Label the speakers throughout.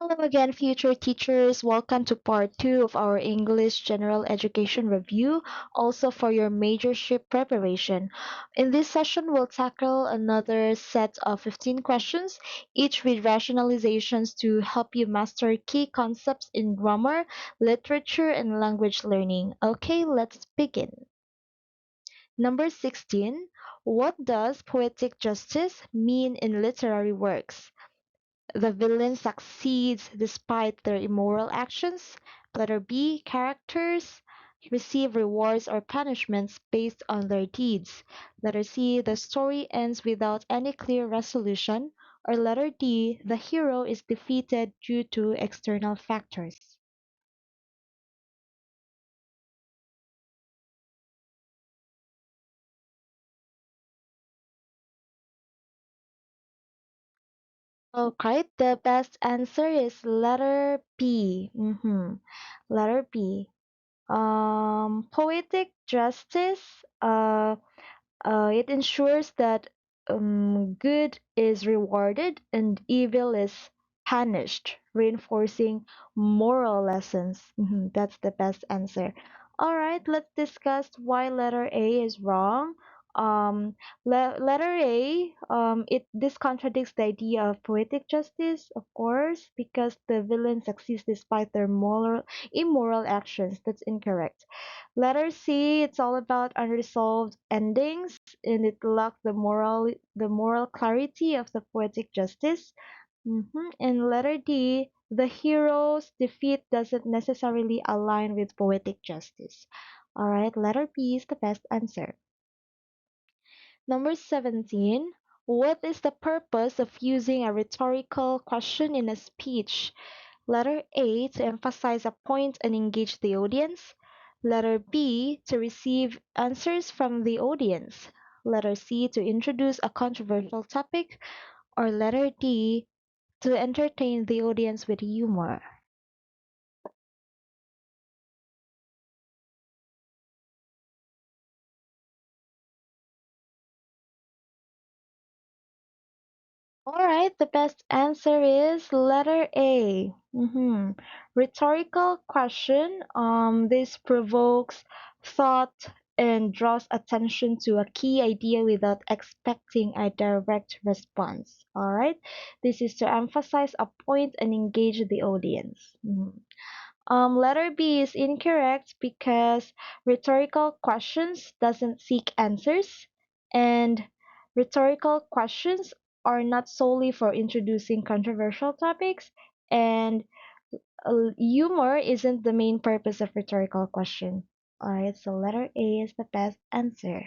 Speaker 1: Hello again, future teachers. Welcome to part two of our English General Education Review, also for your majorship preparation. In this session, we'll tackle another set of 15 questions, each with rationalizations to help you master key concepts in grammar, literature, and language learning. Okay, let's begin. Number 16. What does poetic justice mean in literary works? The villain succeeds despite their immoral actions. Letter B. Characters receive rewards or punishments based on their deeds. Letter C. The story ends without any clear resolution. Or letter D. The hero is defeated due to external factors. Okay, the best answer is letter B. Letter B. Poetic justice. It ensures that good is rewarded and evil is punished, reinforcing moral lessons. That's the best answer. All right, let's discuss why letter A is wrong. Um, letter A, it this contradicts the idea of poetic justice, of course, because the villain succeeds despite their immoral actions. That's incorrect. Letter C, it's all about unresolved endings, and it lacks the moral clarity of the poetic justice. And letter D, the hero's defeat doesn't necessarily align with poetic justice. All right, letter B is the best answer. Number 17. What is the purpose of using a rhetorical question in a speech? Letter A, to emphasize a point and engage the audience. Letter B, to receive answers from the audience. Letter C, to introduce a controversial topic. Or letter D, to entertain the audience with humor. Alright, the best answer is letter A. Rhetorical question. This provokes thought and draws attention to a key idea without expecting a direct response. Alright, this is to emphasize a point and engage the audience. Letter B is incorrect because rhetorical questions doesn't seek answers, and rhetorical questions are not solely for introducing controversial topics, and humor isn't the main purpose of rhetorical question. Alright, so letter A is the best answer.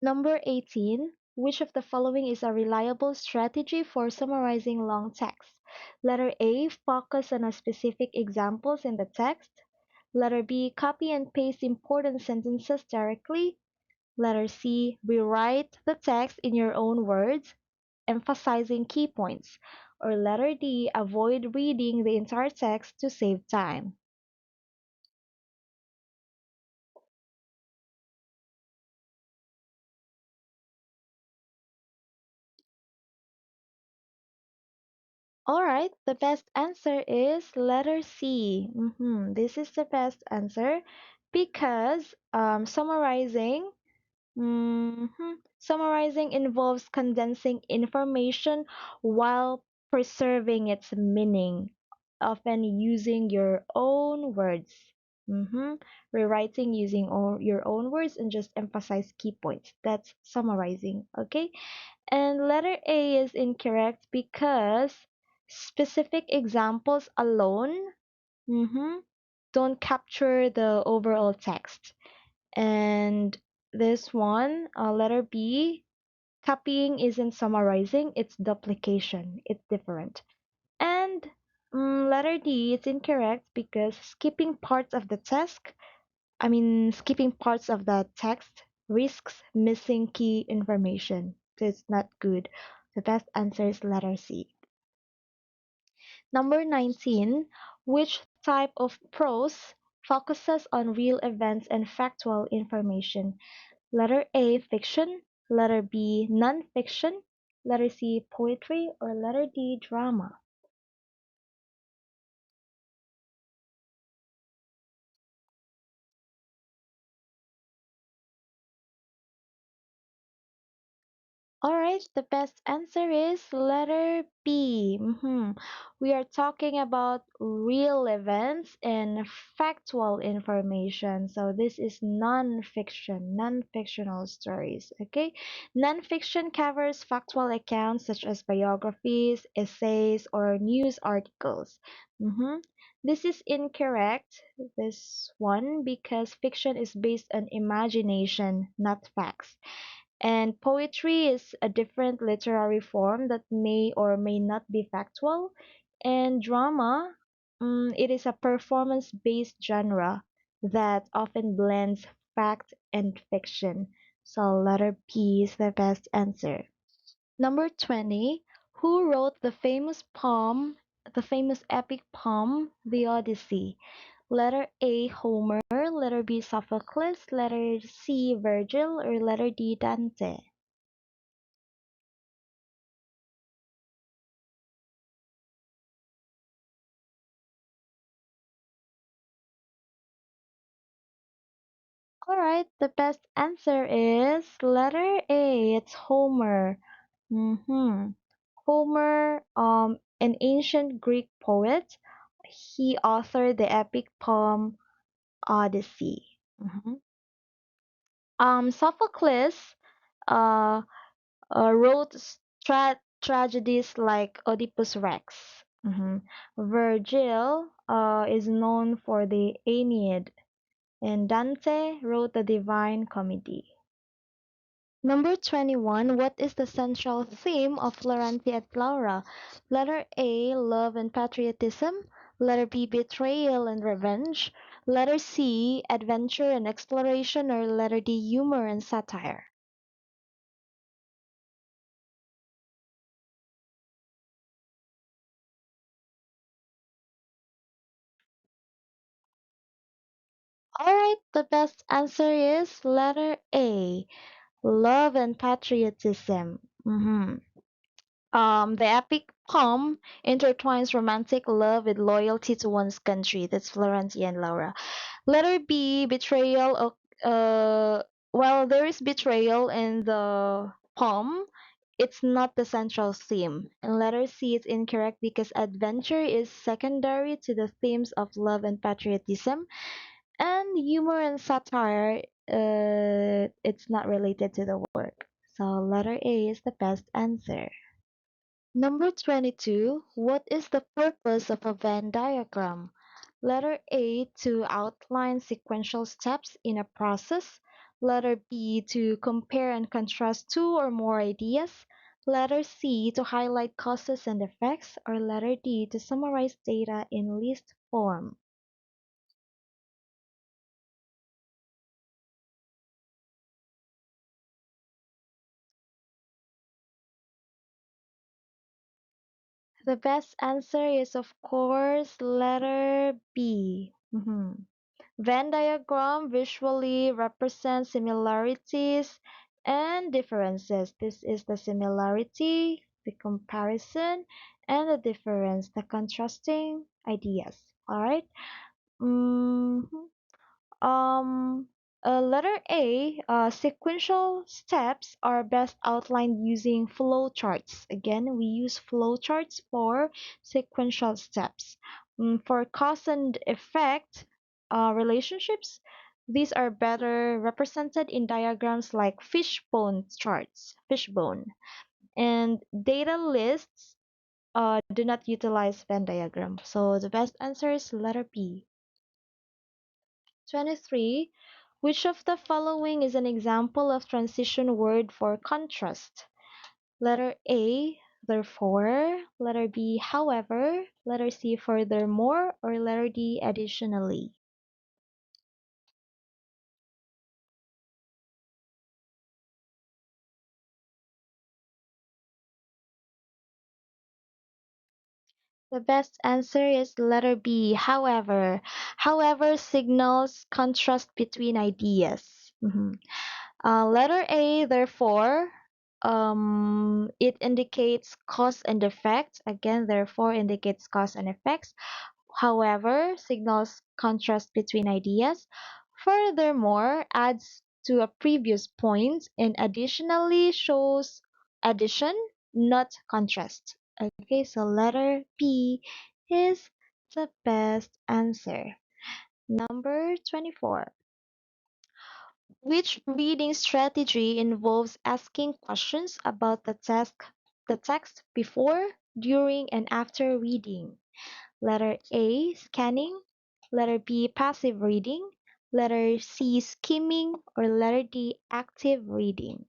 Speaker 1: Number 18. Which of the following is a reliable strategy for summarizing long text? Letter A. Focus on a specific examples in the text. Letter B. Copy and paste important sentences directly. Letter C. Rewrite the text in your own words, emphasizing key points. Or letter D. Avoid reading the entire text to save time. Alright, the best answer is letter C. This is the best answer because summarizing involves condensing information while preserving its meaning, often using your own words. Rewriting using your own words and just emphasize key points. That's summarizing, okay? And letter A is incorrect because specific examples alone mhm, don't capture the overall text. And this one, letter B, copying isn't summarizing, it's duplication. It's different. And letter D is incorrect because skipping parts of the text risks missing key information. So it's not good. The best answer is letter C. Number 19. Which type of prose focuses on real events and factual information? Letter A, fiction. Letter B, non-fiction. Letter C, poetry. Or letter D, drama. All right, the best answer is letter B. We are talking about real events and factual information. So this is non-fiction, non-fictional stories. Okay, non-fiction covers factual accounts such as biographies, essays, or news articles. Mhm. This is incorrect. This one because fiction is based on imagination, not facts. And poetry is a different literary form that may or may not be factual. And drama, it is a performance-based genre that often blends fact and fiction. So letter P is the best answer. Number 20, who wrote the famous epic poem, The Odyssey? Letter A, Homer, letter B, Sophocles, letter C, Virgil, or letter D, Dante? Alright, the best answer is letter A, it's Homer. Mm-hmm. Homer, an ancient Greek poet, he authored the epic poem Odyssey. Mhm. Sophocles uh, wrote tragedies like Oedipus Rex. Virgil is known for the Aeneid, and Dante wrote the Divine Comedy. Number 21, what is the central theme of Florenti et Laura? Letter A, love and patriotism. Letter B, betrayal and revenge. Letter C, adventure and exploration. Or letter D, humor and satire. Alright, the best answer is letter A, love and patriotism. The epic poem intertwines romantic love with loyalty to one's country. That's Florenti and Laura. Letter B, betrayal. While there is betrayal in the poem, it's not the central theme. And letter C is incorrect because adventure is secondary to the themes of love and patriotism, and humor and satire, it's not related to the work. So letter A is the best answer. Number 22. What is the purpose of a Venn diagram? Letter A, to outline sequential steps in a process. Letter B, to compare and contrast two or more ideas. Letter C, to highlight causes and effects. Or letter D, to summarize data in list form. The best answer is, of course, letter B. Venn diagram visually represents similarities and differences. This is the similarity, the comparison, and the difference, the contrasting ideas. All right. Mhm. Um, Letter A, sequential steps are best outlined using flow charts. Again, we use flow charts for sequential steps. For cause and effect relationships, these are better represented in diagrams like fishbone charts, fishbone. And data lists do not utilize Venn diagram. So the best answer is letter B. 23. Which of the following is an example of transition word for contrast? Letter A, therefore, letter B, however, letter C, furthermore, or letter D, additionally. The best answer is letter B, however. However signals contrast between ideas. Letter A, therefore, it indicates cause and effect. Again, therefore indicates cause and effects. However, signals contrast between ideas. Furthermore, adds to a previous point, and additionally shows addition, not contrast. Okay, so letter B is the best answer. Number 24. Which reading strategy involves asking questions about the text before, during, and after reading? Letter A, scanning. Letter B, passive reading. Letter C, skimming. Or letter D, active reading.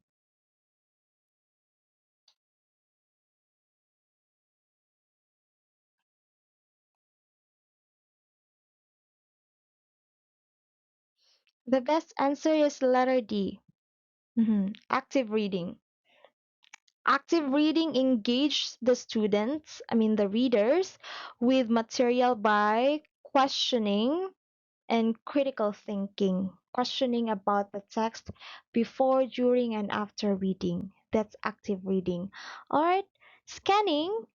Speaker 1: The best answer is letter D. Active reading. Active reading engages the students, the readers, with material by questioning and critical thinking, questioning about the text before, during, and after reading. That's active reading. All right, scanning.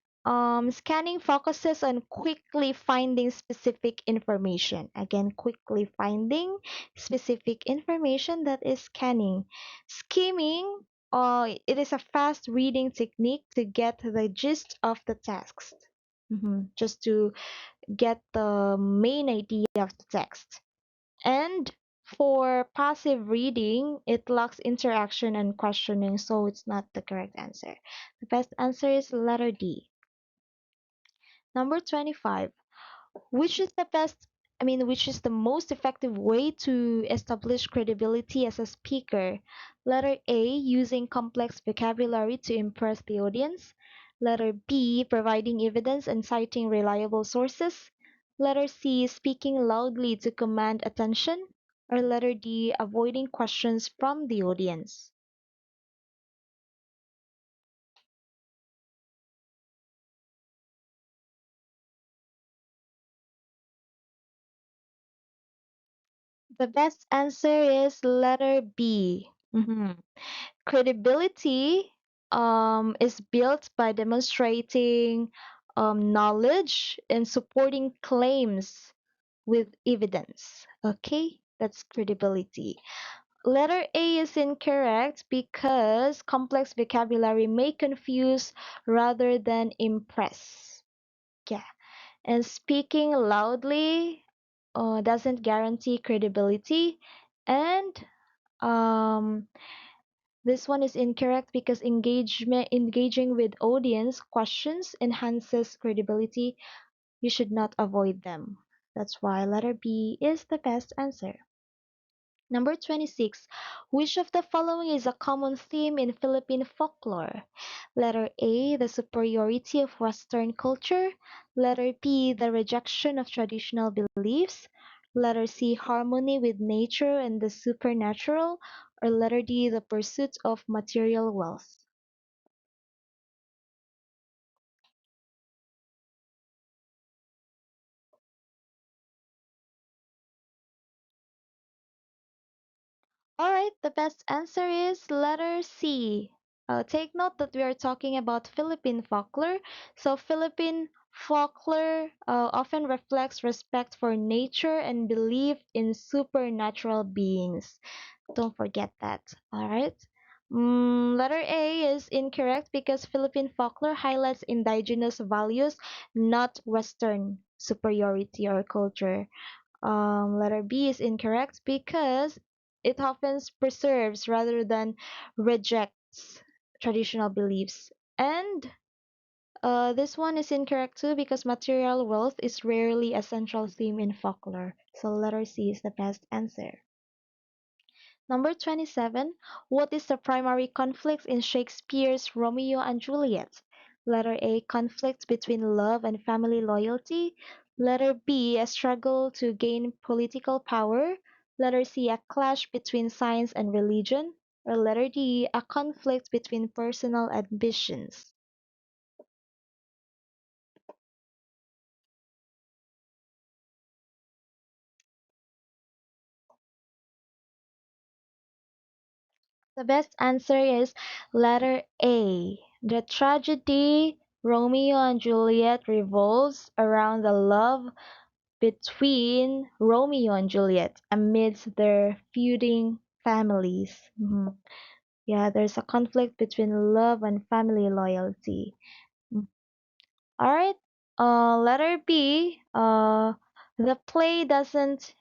Speaker 1: Scanning focuses on quickly finding specific information. Again, quickly finding specific information, that is scanning. Skimming, it is a fast reading technique to get the gist of the text. Just to get the main idea of the text. And for passive reading, it lacks interaction and questioning, so it's not the correct answer. The best answer is letter D. Number 25. Which is the which is the most effective way to establish credibility as a speaker? Letter A, using complex vocabulary to impress the audience. Letter B, providing evidence and citing reliable sources. Letter C, speaking loudly to command attention. Or letter D, avoiding questions from the audience. The best answer is letter B. Credibility is built by demonstrating knowledge and supporting claims with evidence. Okay, that's credibility. Letter A is incorrect because complex vocabulary may confuse rather than impress. Yeah, and speaking loudly doesn't guarantee credibility, and um, this one is incorrect because engaging with audience questions enhances credibility. You should not avoid them. That's why letter B is the best answer. Number 26. Which of the following is a common theme in Philippine folklore? Letter A, the superiority of Western culture. Letter B, the rejection of traditional beliefs. Letter C, harmony with nature and the supernatural. Or letter D, the pursuit of material wealth. Alright, the best answer is letter C. Take note that we are talking about Philippine folklore. So, Philippine folklore often reflects respect for nature and belief in supernatural beings. Don't forget that. Alright. Letter A is incorrect because Philippine folklore highlights indigenous values, not Western superiority or culture. Letter B is incorrect because it often preserves rather than rejects traditional beliefs. And this one is incorrect too because material wealth is rarely a central theme in folklore. So letter C is the best answer. Number 27. What is the primary conflict in Shakespeare's Romeo and Juliet? Letter A. Conflict between love and family loyalty. Letter B. A struggle to gain political power. Letter C. A clash between science and religion. Or letter D. A conflict between personal ambitions. The best answer is letter A. The tragedy Romeo and Juliet revolves around the love between Romeo and Juliet amidst their feuding families. Yeah, there's a conflict between love and family loyalty. Mm. All right. Letter B. The play doesn't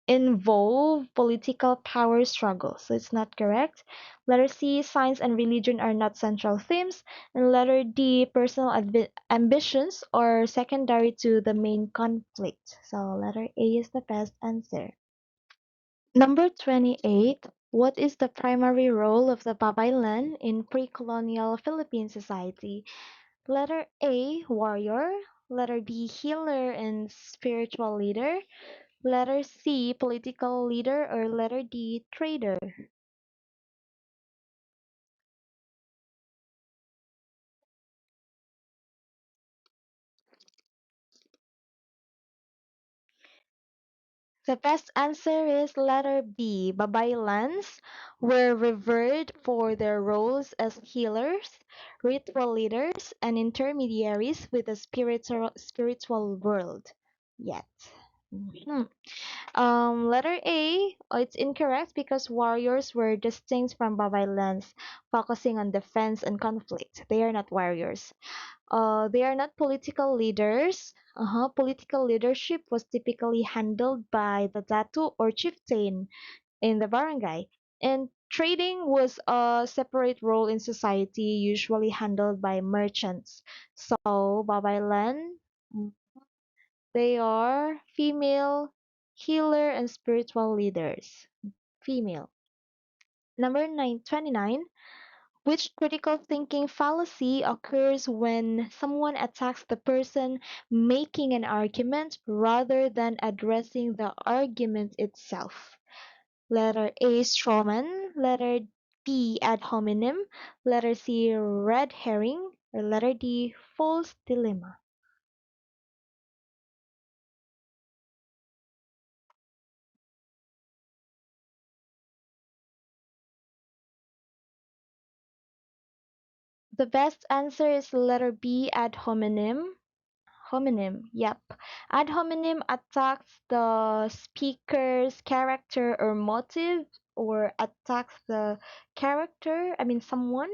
Speaker 1: involve political power struggle, so it's not correct. Letter C. Science and religion are not central themes, and letter D. Personal ambitions are secondary to the main conflict. So letter A is the best answer. Number 28. What is the primary role of the Babaylan in pre-colonial Philippine society? Letter A, warrior. Letter B, healer and spiritual leader. Letter C, political leader. Or letter D, trader. The best answer is letter B. Babaylans were revered for their roles as healers, ritual leaders, and intermediaries with the spiritual world. Yet. Mhm. Letter A, it's incorrect because warriors were distinct from Babaylans, focusing on defense and conflict. They are not warriors. They are not political leaders. Political leadership was typically handled by the datu or chieftain in the barangay, and trading was a separate role in society, usually handled by merchants. So, Babaylan, mm, they are female healer and spiritual leaders. Female. Number 29. Which critical thinking fallacy occurs when someone attacks the person making an argument rather than addressing the argument itself? Letter A, strawman. Letter B, ad hominem. Letter C, red herring. Or letter D, false dilemma. The best answer is letter B, ad hominem. Homonym, yep. Ad hominem attacks the speaker's character or motive, or attacks the character, I mean someone,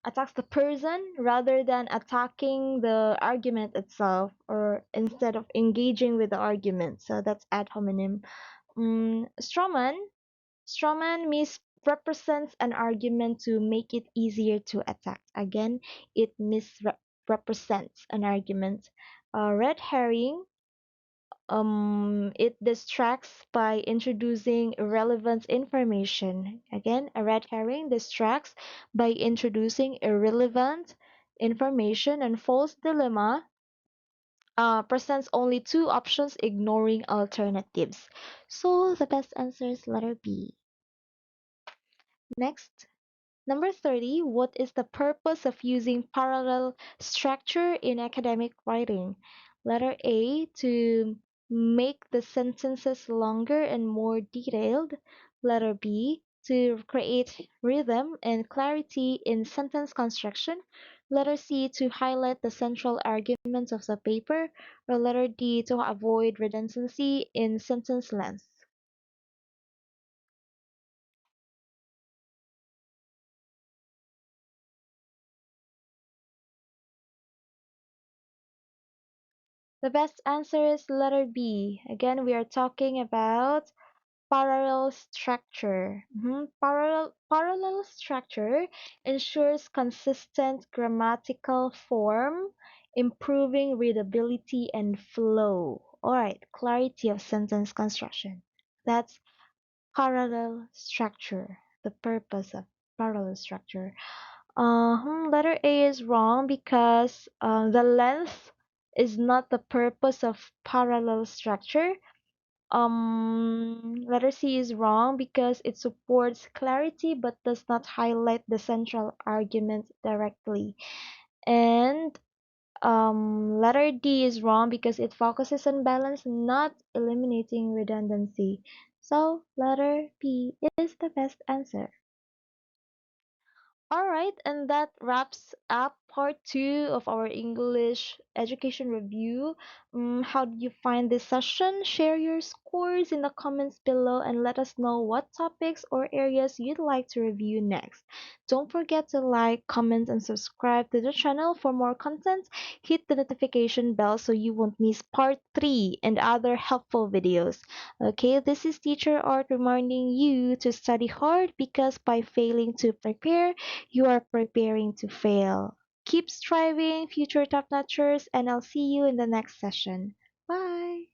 Speaker 1: attacks the person rather than attacking the argument itself, or instead of engaging with the argument. So that's ad hominem. Strawman. Strawman misrepresents an argument to make it easier to attack. Again, it misrepresents an argument. Red herring, it distracts by introducing irrelevant information. Again, a red herring distracts by introducing irrelevant information, and false dilemma presents only two options, ignoring alternatives. So the best answer is letter B. Next, number 30, what is the purpose of using parallel structure in academic writing? Letter A, to make the sentences longer and more detailed. Letter B, to create rhythm and clarity in sentence construction. Letter C, to highlight the central arguments of the paper. Or letter D, to avoid redundancy in sentence length. The best answer is letter B. Again, we are talking about parallel structure. Parallel structure ensures consistent grammatical form, improving readability and flow. Alright, clarity of sentence construction. That's parallel structure, the purpose of parallel structure. Letter A is wrong because the length is not the purpose of parallel structure. Letter C is wrong because it supports clarity but does not highlight the central argument directly. And letter D is wrong because it focuses on balance, not eliminating redundancy. So letter B is the best answer. All right, and that wraps up part two of our English education review. How did you find this session? Share your scores in the comments below and let us know what topics or areas you'd like to review next. Don't forget to like, comment, and subscribe to the channel for more content. Hit the notification bell so you won't miss part 3 and other helpful videos. Okay, this is Teacher Art reminding you to study hard because by failing to prepare, you are preparing to fail. Keep striving, future top notchers, and I'll see you in the next session. Bye!